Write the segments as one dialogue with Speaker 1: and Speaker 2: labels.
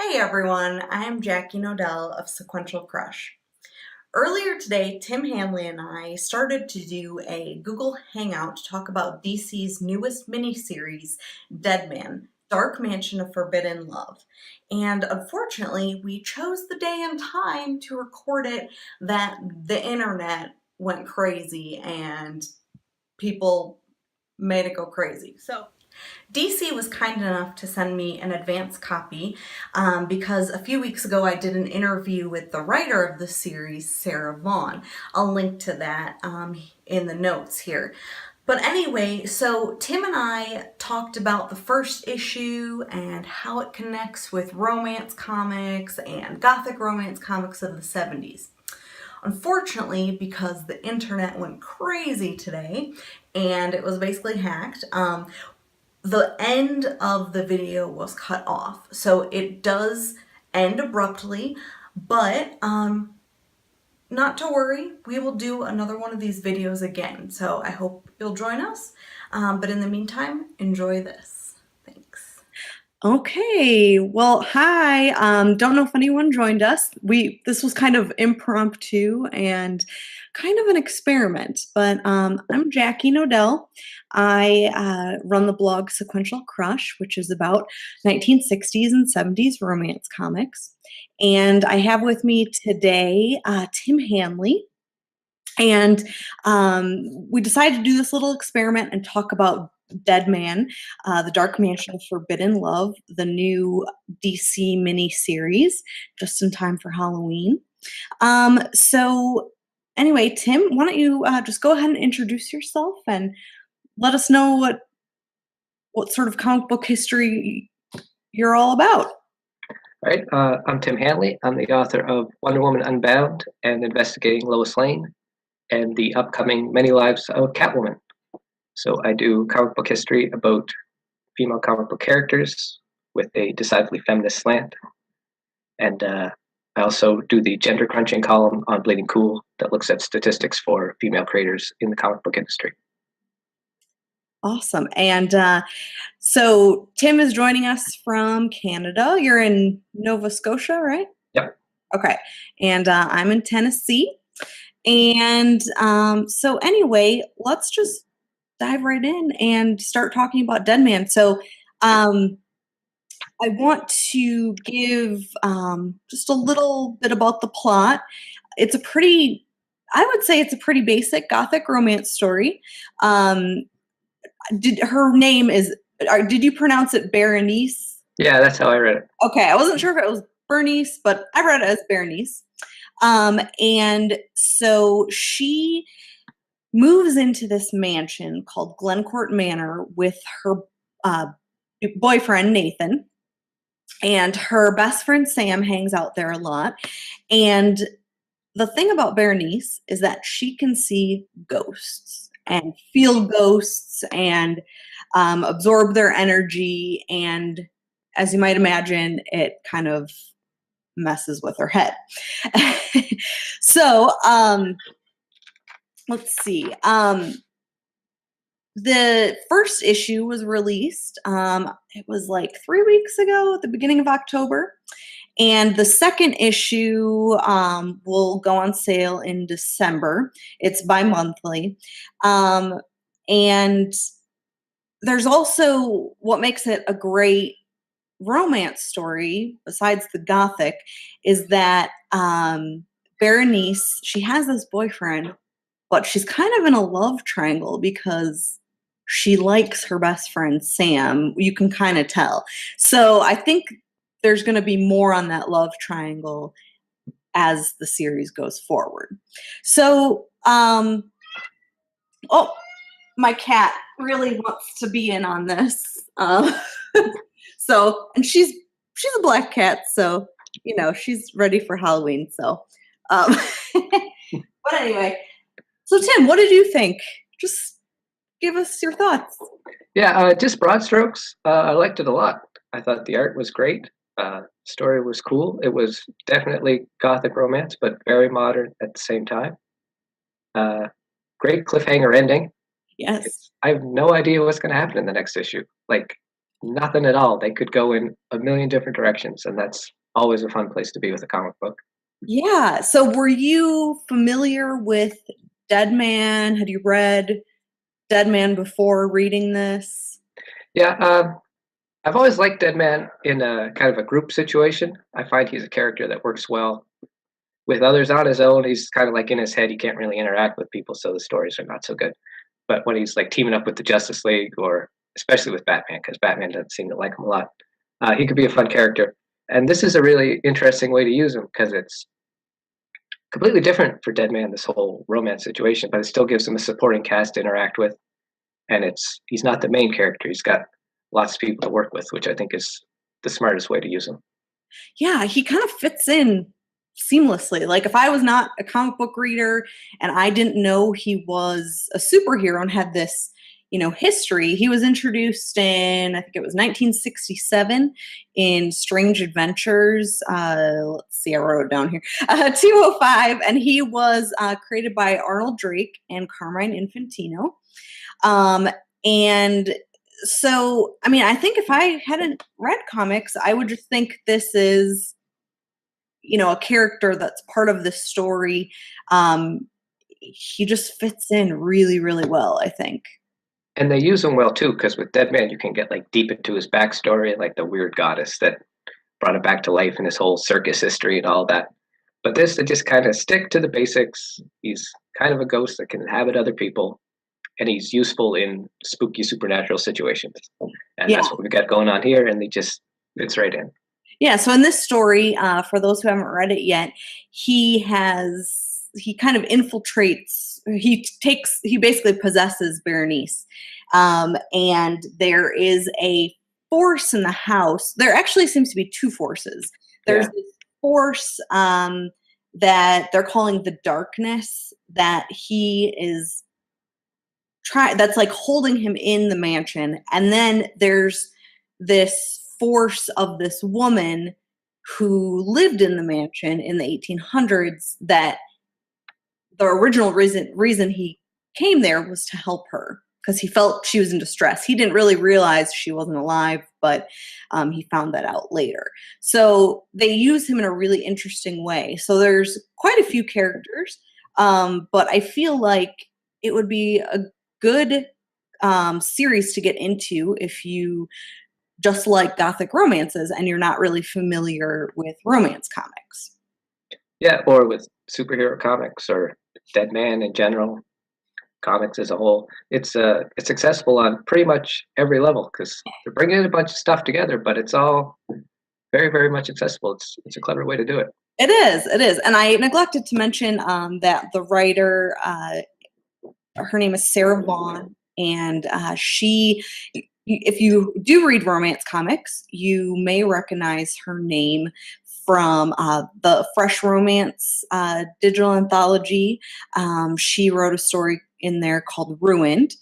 Speaker 1: Hey everyone, I'm Jackie Nodell of Sequential Crush. Earlier today, Tim Hanley and I started to do a Google Hangout to talk about DC's newest miniseries, Deadman, Dark Mansion of Forbidden Love. And unfortunately, we chose the day and time to record it that the internet went crazy and people made it go crazy. So DC was kind enough to send me an advance copy because a few weeks ago I did an interview with the writer of the series, Sarah Vaughn. I'll link to that in the notes here. But anyway, so Tim and I talked about the first issue and how it connects with romance comics and Gothic romance comics of the 70s. Unfortunately, because the internet went crazy today and it was basically hacked, the end of the video was cut off. So it does end abruptly, but not to worry, we will do another one of these videos again. So I hope you'll join us. But in the meantime, enjoy this. Thanks.
Speaker 2: Okay, well, hi. Don't know if anyone joined us. This was kind of impromptu and kind of an experiment, but I'm Jackie Nodell. I run the blog Sequential Crush, which is about 1960s and 70s romance comics. And I have with me today Tim Hanley. And we decided to do this little experiment and talk about Deadman, the Dark Mansion of Forbidden Love, the new DC miniseries, just in time for Halloween. So, anyway, Tim, why don't you just go ahead and introduce yourself and let us know what sort of comic book history you're all about.
Speaker 3: All right, I'm Tim Hanley. I'm the author of Wonder Woman Unbound and Investigating Lois Lane and the upcoming Many Lives of Catwoman. So I do comic book history about female comic book characters with a decidedly feminist slant. And I also do the gender crunching column on Bleeding Cool that looks at statistics for female creators in the comic book industry.
Speaker 2: Awesome. And so Tim is joining us from Canada. You're in Nova Scotia, right?
Speaker 3: Yep.
Speaker 2: Okay. And I'm in Tennessee. And so anyway, let's just dive right in and start talking about Deadman. So I want to give just a little bit about the plot. I would say it's a pretty basic Gothic romance story. Did you pronounce it Berenice?
Speaker 3: Yeah, that's how I read it.
Speaker 2: Okay, I wasn't sure if it was Bernice, but I read it as Berenice. And so she moves into this mansion called Glencourt Manor with her boyfriend, Nathan, and her best friend, Sam, hangs out there a lot. And the thing about Berenice is that she can see ghosts and feel ghosts and absorb their energy. And as you might imagine, it kind of messes with her head. So let's see. The first issue was released. It was like 3 weeks ago at the beginning of October. And the second issue will go on sale in December. It's bi-monthly. And there's also what makes it a great romance story, besides the Gothic, is that Berenice, she has this boyfriend, but she's kind of in a love triangle because she likes her best friend, Sam. You can kind of tell. So I think there's going to be more on that love triangle as the series goes forward. So, oh, my cat really wants to be in on this. So, and she's a black cat, so, she's ready for Halloween. So, but anyway, so Tim, what did you think? Just give us your thoughts.
Speaker 3: Yeah, just broad strokes. I liked it a lot. I thought the art was great. Story was cool. It was definitely Gothic romance, but very modern at the same time. Great cliffhanger ending.
Speaker 2: Yes.
Speaker 3: I have no idea what's going to happen in the next issue. Like, nothing at all. They could go in a million different directions, and that's always a fun place to be with a comic book.
Speaker 2: Yeah. So were you familiar with Deadman? Had you read Deadman before reading this?
Speaker 3: Yeah, I've always liked Deadman in a kind of a group situation. I find he's a character that works well with others. On his own, he's kind of like in his head. He can't really interact with people, so the stories are not so good. But when he's like teaming up with the Justice League, or especially with Batman, because Batman doesn't seem to like him a lot, he could be a fun character. And this is a really interesting way to use him because it's completely different for Deadman, this whole romance situation, but it still gives him a supporting cast to interact with. And he's not the main character. He's got lots of people to work with, which I think is the smartest way to use him.
Speaker 2: Yeah, he kind of fits in seamlessly. Like if I was not a comic book reader and I didn't know he was a superhero and had this, history, he was introduced in, I think it was 1967 in Strange Adventures. Let's see, I wrote it down here. 205, and he was created by Arnold Drake and Carmine Infantino. And so, I mean, I think if I hadn't read comics, I would just think this is, a character that's part of this story. He just fits in really, really well, I think.
Speaker 3: And they use him well too, because with Deadman, you can get like deep into his backstory, like the weird goddess that brought him back to life and his whole circus history and all that. But this, they just kind of stick to the basics. He's kind of a ghost that can inhabit other people, and he's useful in spooky supernatural situations. And that's what we got going on here, and he just fits right in.
Speaker 2: Yeah, so in this story, for those who haven't read it yet, he kind of infiltrates, he basically possesses Berenice. And there is a force in the house. There actually seems to be two forces. There's this force that they're calling the darkness, that he is that's like holding him in the mansion. And then there's this force of this woman who lived in the mansion in the 1800s, that the original reason he came there was to help her because he felt she was in distress. He didn't really realize she wasn't alive, but he found that out later. So they use him in a really interesting way. So there's quite a few characters, but I feel like it would be a good series to get into if you just like Gothic romances and you're not really familiar with romance comics.
Speaker 3: Yeah, or with superhero comics or Deadman in general, comics as a whole. It's accessible on pretty much every level because they're bringing in a bunch of stuff together, but it's all very, very much accessible. It's a clever way to do it.
Speaker 2: It is. And I neglected to mention that the writer, her name is Sarah Vaughn, and if you do read romance comics, you may recognize her name from the Fresh Romance digital anthology. She wrote a story in there called Ruined,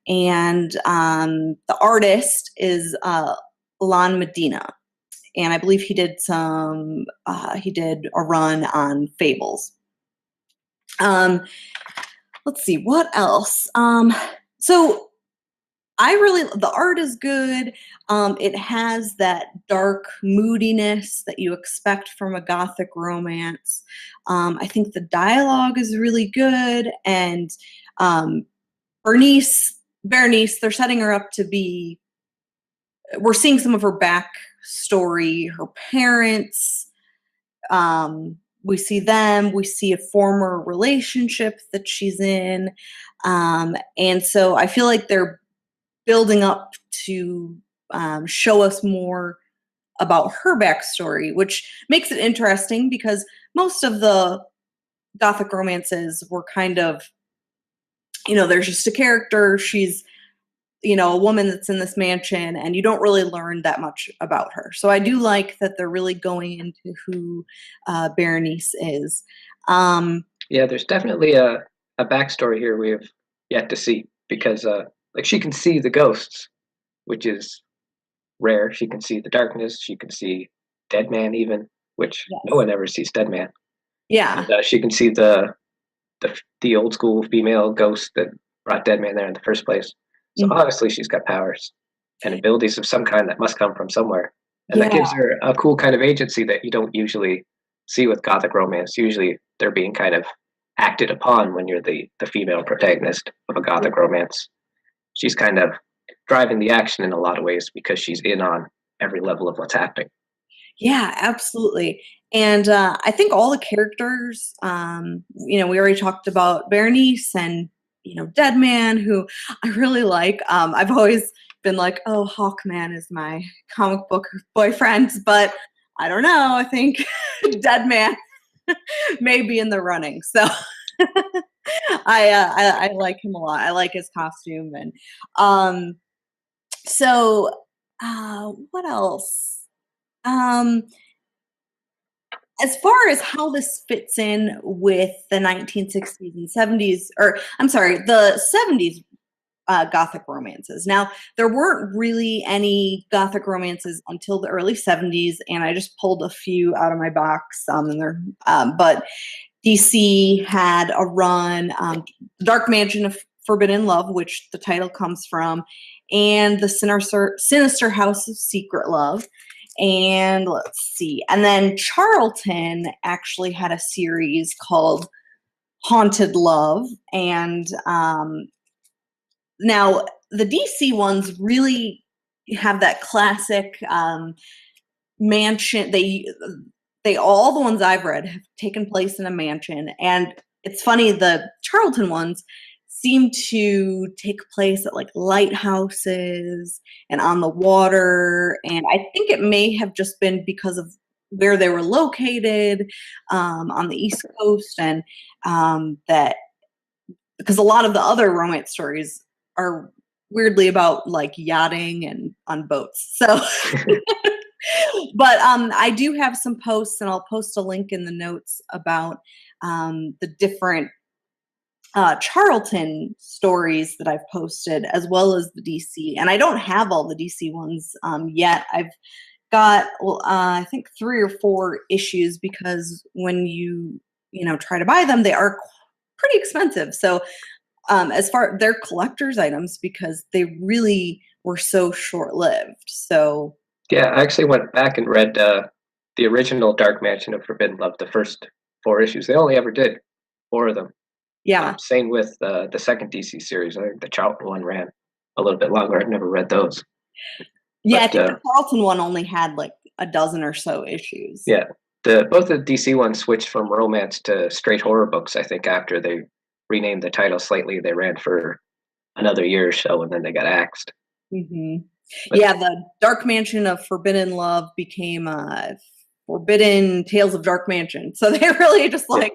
Speaker 2: and the artist is Lon Medina, and I believe he did a run on Fables. Let's see, what else? So the art is good. It has that dark moodiness that you expect from a Gothic romance. I think the dialogue is really good. And Berenice, they're setting her up to be, we're seeing some of her backstory, her parents. We see them, we see a former relationship that she's in. And so I feel like they're building up to show us more about her backstory, which makes it interesting because most of the Gothic romances were kind of, there's just a character, she's, a woman that's in this mansion, and you don't really learn that much about her. So I do like that they're really going into who Berenice is.
Speaker 3: Yeah, there's definitely a backstory here we have yet to see because like she can see the ghosts, which is rare. She can see the darkness. She can see Deadman even, which no one ever sees Deadman.
Speaker 2: Yeah.
Speaker 3: And, she can see the old school female ghost that brought Deadman there in the first place. So obviously she's got powers. and abilities of some kind that must come from somewhere. And that
Speaker 2: Yeah.
Speaker 3: gives her a cool kind of agency that you don't usually see with Gothic romance. Usually they're being kind of acted upon when you're the female protagonist of a Gothic romance. She's kind of driving the action in a lot of ways because she's in on every level of what's happening.
Speaker 2: Yeah, absolutely. And I think all the characters, we already talked about Berenice and, Deadman, who I really like. I've always been like, oh, Hawkman is my comic book boyfriend, but I don't know. I think Deadman may be in the running. So I like him a lot. I like his costume. And so what else? As far as how this fits in with the 1960s and 70s, or I'm sorry, the 70s Gothic romances. Now, there weren't really any Gothic romances until the early 70s, and I just pulled a few out of my box. But DC had a run, The Dark Mansion of Forbidden Love, which the title comes from, and The Sinister House of Secret Love. And let's see. And then Charlton actually had a series called Haunted Love. And now the DC ones really have that classic mansion. They all the ones I've read have taken place in a mansion. And it's funny, the Charlton ones seem to take place at like lighthouses and on the water. And I think it may have just been because of where they were located on the East Coast, and that because a lot of the other romance stories are weirdly about like yachting and on boats. So but I do have some posts, and I'll post a link in the notes about the different Charlton stories that I've posted, as well as the DC. And I don't have all the DC ones yet. I've got, I think 3 or 4 issues, because when you try to buy them, they are pretty expensive. So as far, they're collector's items because they really were so short-lived. So
Speaker 3: yeah, I actually went back and read the original Dark Mansion of Forbidden Love, the first 4 issues. They only ever did 4 of them.
Speaker 2: yeah.
Speaker 3: Same with the second DC series. I think the Charlton one ran a little bit longer. I've never read those.
Speaker 2: Yeah,
Speaker 3: But,
Speaker 2: I think the Charlton one only had like a dozen or so issues.
Speaker 3: Yeah, both the DC ones switched from romance to straight horror books. I think after they renamed the title slightly, they ran for another year or so, and then they got axed.
Speaker 2: Mm-hmm. Yeah, the Dark Mansion of Forbidden Love became Forbidden Tales of Dark Mansion. So they really just like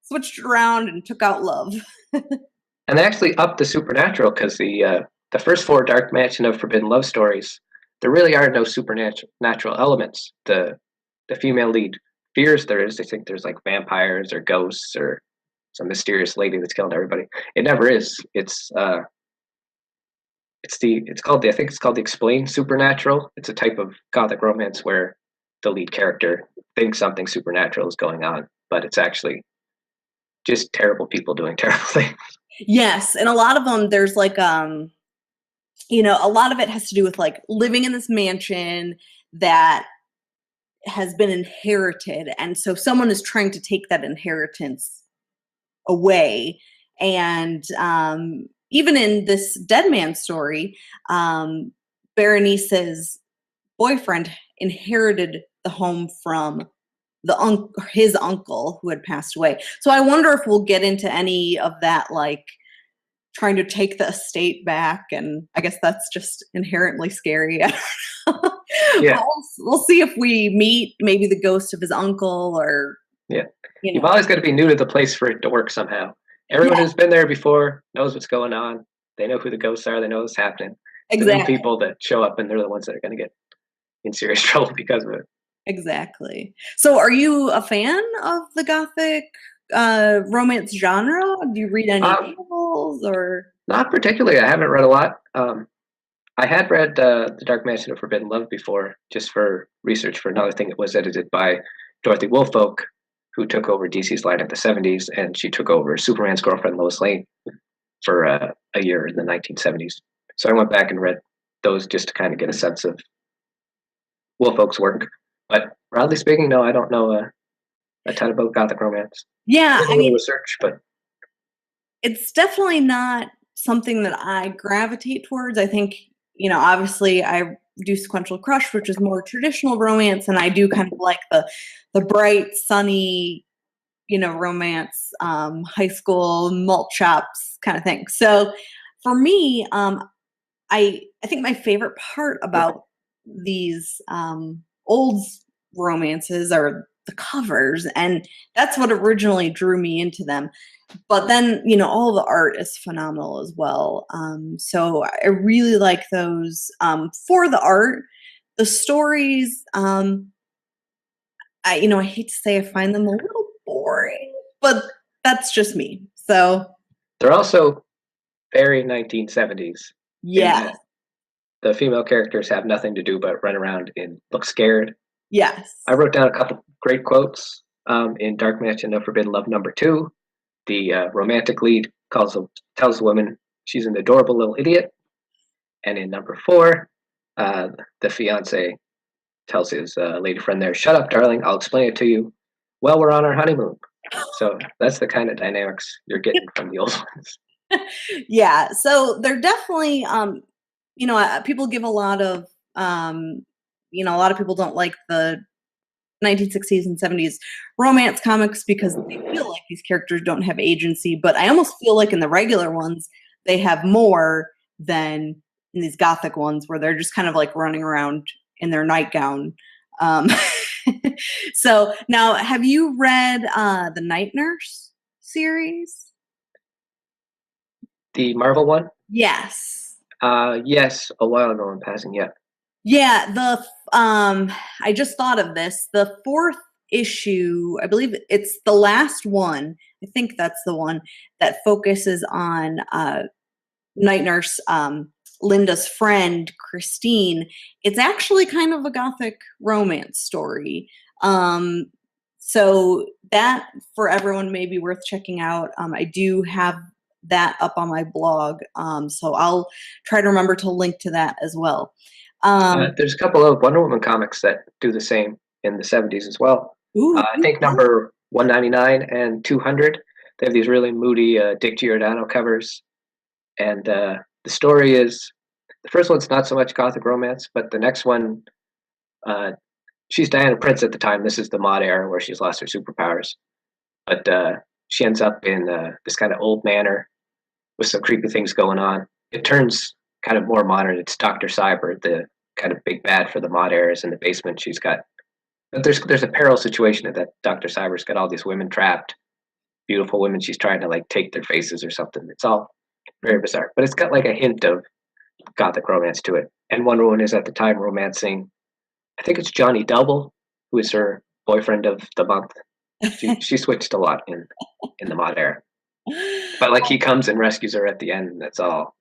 Speaker 2: switched around and took out love.
Speaker 3: And they actually upped the supernatural, because the first 4 Dark Mansion of Forbidden Love stories, there really are no supernatural elements. The female lead fears there is. They think there's like vampires or ghosts or some mysterious lady that's killing everybody. It never is. It's called the explained supernatural. It's a type of Gothic romance where the lead character thinks something supernatural is going on, but it's actually just terrible people doing terrible things.
Speaker 2: Yes, and a lot of them, there's like a lot of it has to do with like living in this mansion that has been inherited, and so someone is trying to take that inheritance away. And even in this Deadman story, Berenice's boyfriend inherited the home from his uncle who had passed away. So I wonder if we'll get into any of that, like trying to take the estate back, and I guess that's just inherently scary.
Speaker 3: Yeah.
Speaker 2: We'll see if we meet maybe the ghost of his uncle, or
Speaker 3: You've always got to be new to the place for it to work somehow. Everyone who's been there before knows what's going on. They know who the ghosts are. They know what's happening.
Speaker 2: Exactly.
Speaker 3: The new people that show up, and they're the ones that are going to get in serious trouble because of it.
Speaker 2: Exactly. So are you a fan of the Gothic romance genre? Do you read any novels or?
Speaker 3: Not particularly. I haven't read a lot. I had read The Dark Mansion of Forbidden Love before, just for research for another thing. It was edited by Dorothy Woolfolk, who took over DC's line in the 70s, and she took over Superman's girlfriend, Lois Lane, for a year in the 1970s. So I went back and read those just to kind of get a sense of Woolfolk's work. But broadly speaking, no, I don't know a ton about Gothic romance.
Speaker 2: Yeah,
Speaker 3: Did a little research, but
Speaker 2: it's definitely not something that I gravitate towards. I think, obviously I do Sequential Crush, which is more traditional romance, and I do kind of like the bright, sunny, romance, high school malt shops kind of thing. So for me, I think my favorite part about these old romances are the covers, and that's what originally drew me into them. But then, all the art is phenomenal as well. So I really like those for the art. The stories, I hate to say I find them a little boring, but that's just me. So
Speaker 3: they're also very 1970s.
Speaker 2: yeah,
Speaker 3: The female characters have nothing to do but run around and look scared.
Speaker 2: yes,
Speaker 3: I wrote down a couple great quotes in Dark Mansion of Forbidden Love #2. The romantic lead tells the woman she's an adorable little idiot. And in #4, the fiance tells his lady friend there, "Shut up, darling, I'll explain it to you. Well, we're on our honeymoon." So that's the kind of dynamics you're getting from the old ones.
Speaker 2: yeah. So they're definitely, people give a lot of, a lot of people don't like the 1960s and 70s romance comics because they feel like these characters don't have agency. But I almost feel like in the regular ones, they have more than in these Gothic ones where they're just kind of like running around in their nightgown. So now, have you read the Night Nurse series?
Speaker 3: The Marvel one?
Speaker 2: Yes.
Speaker 3: Yes, a while ago in passing, yeah.
Speaker 2: Yeah, I just thought of this. The 4th issue, I believe it's the last one. I think that's the one that focuses on Night Nurse Linda's friend Christine. It's actually kind of a Gothic romance story. So that for everyone may be worth checking out. I do have that up on my blog, so I'll try to remember to link to that as well.
Speaker 3: There's a couple of Wonder Woman comics that do the same in the 70s as well.
Speaker 2: Ooh,
Speaker 3: I think number 199 and 200, they have these really moody Dick Giordano covers. And the story is, the first one's not so much Gothic romance, but the next one, she's Diana Prince at the time. This is the mod era where she's lost her superpowers. But she ends up in this kind of old manor with some creepy things going on. It turns kind of more modern. It's Dr. Cyber, the kind of big bad for the mod eras in the basement. But there's a peril situation that Dr. Cyber's got all these women trapped, beautiful women. She's trying to like take their faces or something. It's all very bizarre, but it's got like a hint of Gothic romance to it. And Wonder Woman is at the time romancing, I think it's Johnny Double, who is her boyfriend of the month. She switched a lot in the mod era, but like he comes and rescues her at the end, and it's all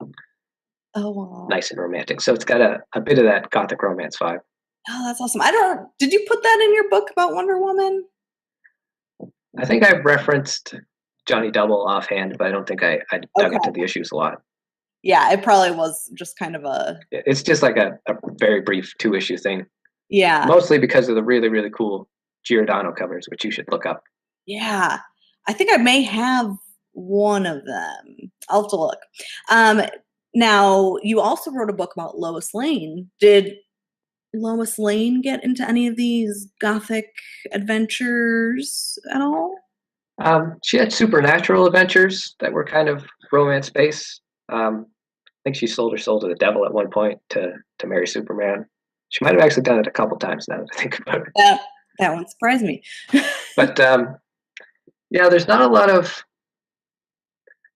Speaker 3: nice and romantic. So it's got a bit of that Gothic romance vibe.
Speaker 2: Oh, that's awesome. Did you put that in your book about Wonder Woman?
Speaker 3: I think I've referenced Johnny Double offhand, but I don't think I dug into the issues a lot.
Speaker 2: Yeah, it probably was just kind of
Speaker 3: It's just like a very brief 2-issue thing.
Speaker 2: Yeah.
Speaker 3: Mostly because of the really, really cool Giordano covers, which you should look up.
Speaker 2: Yeah. I think I may have one of them. I'll have to look. Now, you also wrote a book about Lois Lane. Did Lois Lane get into any of these Gothic adventures at all?
Speaker 3: She had supernatural adventures that were kind of romance based. I think she sold her soul to the devil at one point to marry Superman. She might have actually done it a couple times now that I think about it.
Speaker 2: That won't surprise me.
Speaker 3: But yeah, there's not a lot of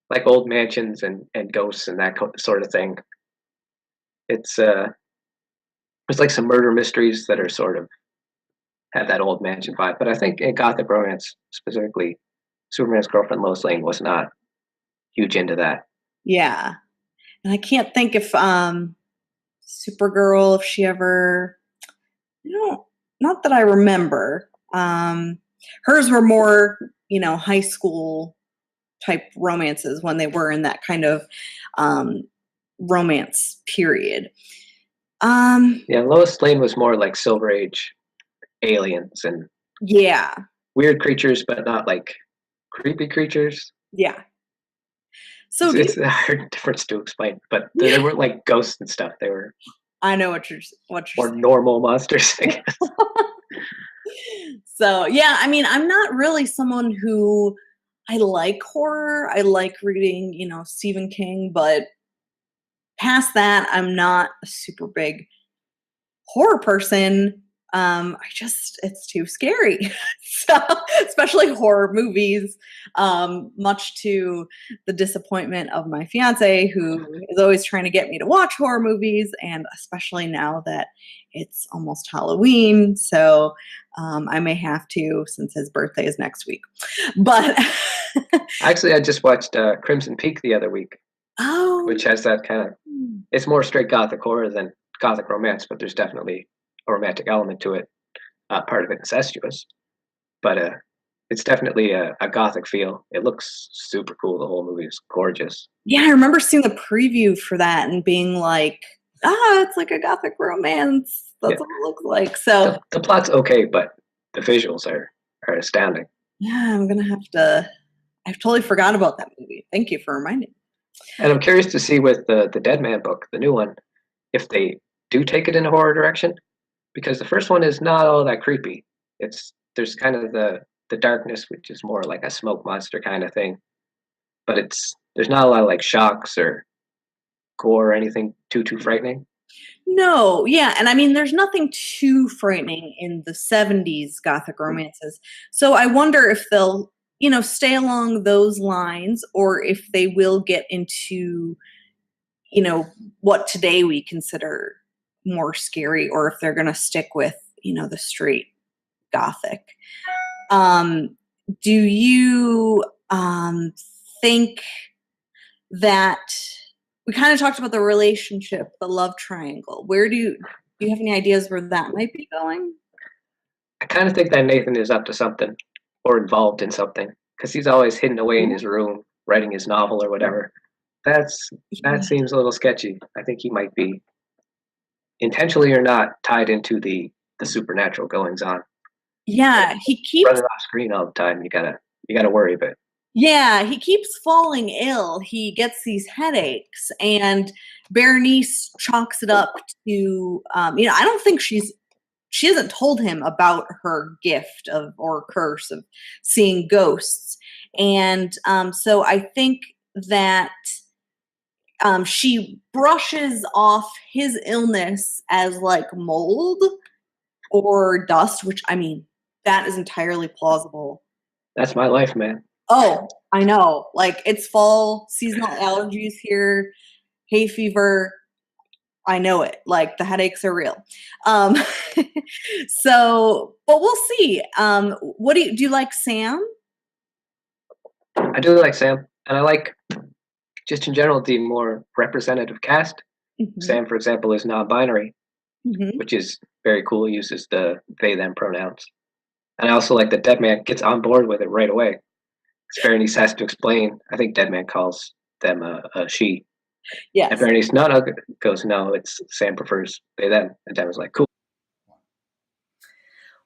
Speaker 3: like old mansions and ghosts and that sort of thing. It's there's like some murder mysteries that are sort of have that old mansion vibe. But I think in Gothic romance specifically, Superman's girlfriend Lois Lane was not huge into that.
Speaker 2: Yeah. And I can't think if Supergirl, if she ever, not that I remember. Hers were more, high school type romances when they were in that kind of romance period.
Speaker 3: Yeah, Lois Lane was more like Silver Age aliens and
Speaker 2: yeah,
Speaker 3: weird creatures, but not like creepy creatures.
Speaker 2: yeah. So
Speaker 3: It's,
Speaker 2: do you,
Speaker 3: it's a hard difference to explain, but they weren't like ghosts and stuff. They were
Speaker 2: I know what you're
Speaker 3: more
Speaker 2: saying.
Speaker 3: normal monsters, I guess.
Speaker 2: So yeah, I mean, I'm not really someone who I like horror. I like reading, Stephen King, but past that, I'm not a super big horror person. It's too scary. So, especially horror movies, much to the disappointment of my fiance, who is always trying to get me to watch horror movies, and especially now that it's almost Halloween. So, I may have to, since his birthday is next week. But
Speaker 3: Actually, I just watched Crimson Peak the other week,
Speaker 2: oh,
Speaker 3: which has that kind of. It's more straight gothic horror than gothic romance, but there's definitely a romantic element to it. Part of it incestuous, but it's definitely a gothic feel. It looks super cool. The whole movie is gorgeous.
Speaker 2: yeah, I remember seeing the preview for that and being like, it's like a gothic romance. That's what it looks like. So
Speaker 3: the plot's okay, but the visuals are astounding.
Speaker 2: yeah, I've totally forgot about that movie. Thank you for reminding me.
Speaker 3: And I'm curious to see with the Deadman book, the new one, if they do take it in a horror direction, because the first one is not all that creepy. There's kind of the darkness, which is more like a smoke monster kind of thing, but there's not a lot of like shocks or gore or anything too frightening.
Speaker 2: No, yeah, and I mean, there's nothing too frightening in the 70s Gothic romances. So I wonder if they'll, stay along those lines, or if they will get into, what today we consider more scary, or if they're going to stick with, the straight Gothic. Do you think that we kind of talked about the relationship, the love triangle? Where do you have any ideas where that might be going?
Speaker 3: I kind of think that Nathan is up to something or involved in something because he's always hidden away in his room writing his novel or whatever. That seems a little sketchy. I think he might be intentionally or not tied into the supernatural goings on.
Speaker 2: Yeah, he keeps
Speaker 3: running off screen all the time. You gotta worry a bit.
Speaker 2: Yeah, he keeps falling ill. He gets these headaches, and Berenice chalks it up to, I don't think she hasn't told him about her gift or curse of seeing ghosts. And so I think that she brushes off his illness as like mold or dust, which, I mean, that is entirely plausible.
Speaker 3: That's my life, man.
Speaker 2: Oh, I know. Like, it's fall, seasonal allergies here, hay fever. I know it. Like, the headaches are real. So, but we'll see. What do you like Sam?
Speaker 3: I do like Sam, and I like just in general the more representative cast.
Speaker 2: Mm-hmm.
Speaker 3: Sam, for example, is non-binary,
Speaker 2: Mm-hmm.
Speaker 3: which is very cool. He uses the they/them pronouns, and I also like that Deadman gets on board with it right away. Berenice has to explain. I think Deadman calls them a she.
Speaker 2: Yes.
Speaker 3: And Berenice goes, no, it's Sam prefers they them. And Deadman's like, cool.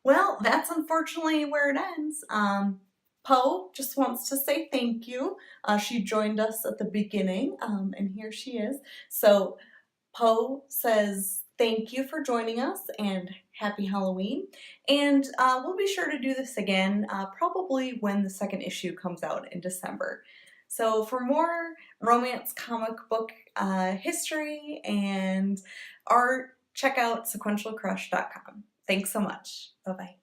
Speaker 1: Well, that's unfortunately where it ends. Poe just wants to say thank you. She joined us at the beginning, and here she is. So Poe says thank you for joining us and happy Halloween. And we'll be sure to do this again, probably when the second issue comes out in December. So for more romance comic book history and art, check out sequentialcrush.com. Thanks so much. Bye-bye.